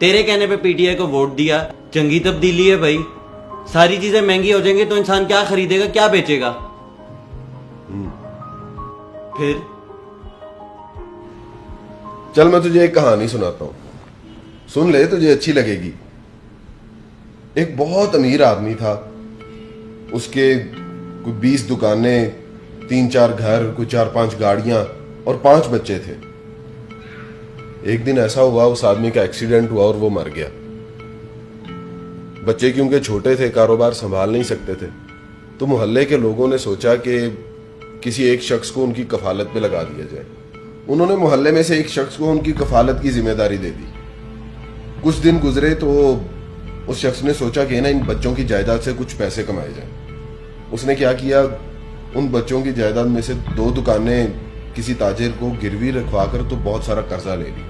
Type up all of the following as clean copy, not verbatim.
تیرے کہنے پہ پی ٹی آئی کو ووٹ دیا. جنگی تبدیلی ہے بھائی, ساری چیزیں مہنگی ہو جائیں گی تو انسان کیا خریدے گا, کیا بیچے گا؟ پھر چل میں تجھے ایک کہانی سناتا ہوں, سن لے تجھے اچھی لگے گی. ایک بہت امیر آدمی تھا, اس کے کوئی 20 دکانیں, 3-4 گھر, کوئی 4-5 گاڑیاں اور 5 بچے تھے. ایک دن ایسا ہوا اس آدمی کا ایکسیڈنٹ ہوا اور وہ مر گیا. بچے کیونکہ چھوٹے تھے, کاروبار سنبھال نہیں سکتے تھے, تو محلے کے لوگوں نے سوچا کہ کسی ایک شخص کو ان کی کفالت پہ لگا دیا جائے. انہوں نے محلے میں سے ایک شخص کو ان کی کفالت کی ذمہ داری دے دی. کچھ دن گزرے تو اس شخص نے سوچا کہ ان بچوں کی جائیداد سے کچھ پیسے کمائے جائیں. اس نے کیا کیا, ان بچوں کی جائیداد میں سے 2 دکانیں کسی تاجر کو گروی رکھوا کر تو بہت سارا قرضہ لے لی.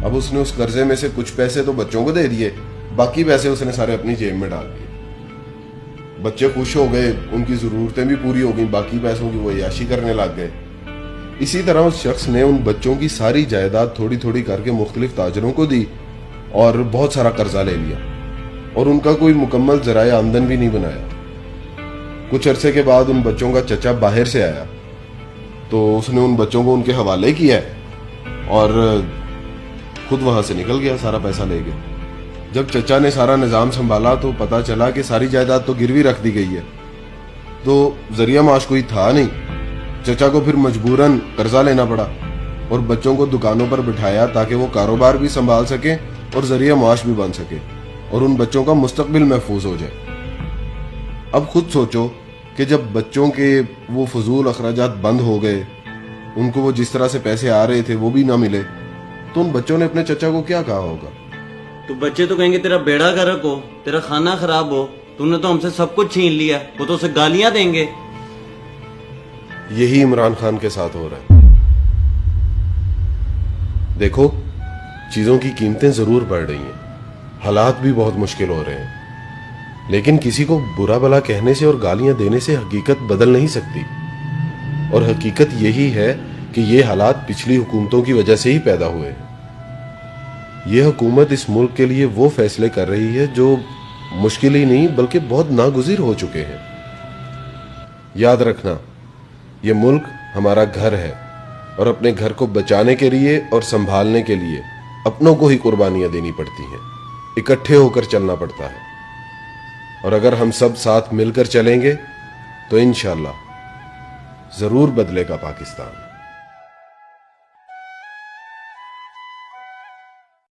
اب اس نے اس قرضے میں سے کچھ پیسے تو بچوں کو دے دیے, باقی پیسے اس نے سارے اپنی جیب میں ڈال دیے. بچے خوش ہو گئے, ان کی ضرورتیں بھی پوری ہو گئیں, باقی پیسوں کی وہ عیاشی کرنے لگ گئے. اسی طرح اس شخص نے ان بچوں کی ساری جائیداد تھوڑی تھوڑی کر کے مختلف تاجروں کو دی اور بہت سارا قرضہ لے لیا, اور ان کا کوئی مکمل ذرائع آمدن بھی نہیں بنایا. کچھ عرصے کے بعد ان بچوں کا چچا باہر سے آیا تو اس نے ان بچوں کو ان کے حوالے کیا اور خود وہاں سے نکل گیا سارا پیسہ لے کے. جب چچا نے سارا نظام سنبھالا تو پتا چلا کہ ساری جائیداد تو گروی رکھ دی گئی ہے, تو ذریعہ معاش کوئی تھا نہیں. چچا کو پھر مجبوراً قرضہ لینا پڑا اور بچوں کو دکانوں پر بٹھایا تاکہ وہ کاروبار بھی سنبھال سکیں اور ذریعہ معاش بھی بن سکے اور ان بچوں کا مستقبل محفوظ ہو جائے. اب خود سوچو کہ جب بچوں کے وہ فضول اخراجات بند ہو گئے, ان کو وہ جس طرح سے پیسے آ رہے تھے وہ بھی نہ ملے, تو ان بچوں نے اپنے چچا کو کیا کہا ہوگا؟ تو بچے تو کہیں گے تیرا بیڑا گرک ہو, تیرا کھانا خراب ہو, تو نے تو ہم سے سب کچھ چھین لیا. وہ تو اسے گالیاں دیں گے. یہی عمران خان کے ساتھ ہو رہا ہے. دیکھو, چیزوں کی قیمتیں ضرور بڑھ رہی ہیں, حالات بھی بہت مشکل ہو رہے ہیں, لیکن کسی کو برا بھلا کہنے سے اور گالیاں دینے سے حقیقت بدل نہیں سکتی. اور حقیقت یہی ہے کہ یہ حالات پچھلی حکومتوں کی وجہ سے ہی پیدا ہوئے ہیں. یہ حکومت اس ملک کے لیے وہ فیصلے کر رہی ہے جو مشکل ہی نہیں بلکہ بہت ناگزیر ہو چکے ہیں. یاد رکھنا, یہ ملک ہمارا گھر ہے اور اپنے گھر کو بچانے کے لیے اور سنبھالنے کے لیے اپنوں کو ہی قربانیاں دینی پڑتی ہیں, اکٹھے ہو کر چلنا پڑتا ہے. اور اگر ہم سب ساتھ مل کر چلیں گے تو انشاءاللہ ضرور بدلے گا پاکستان.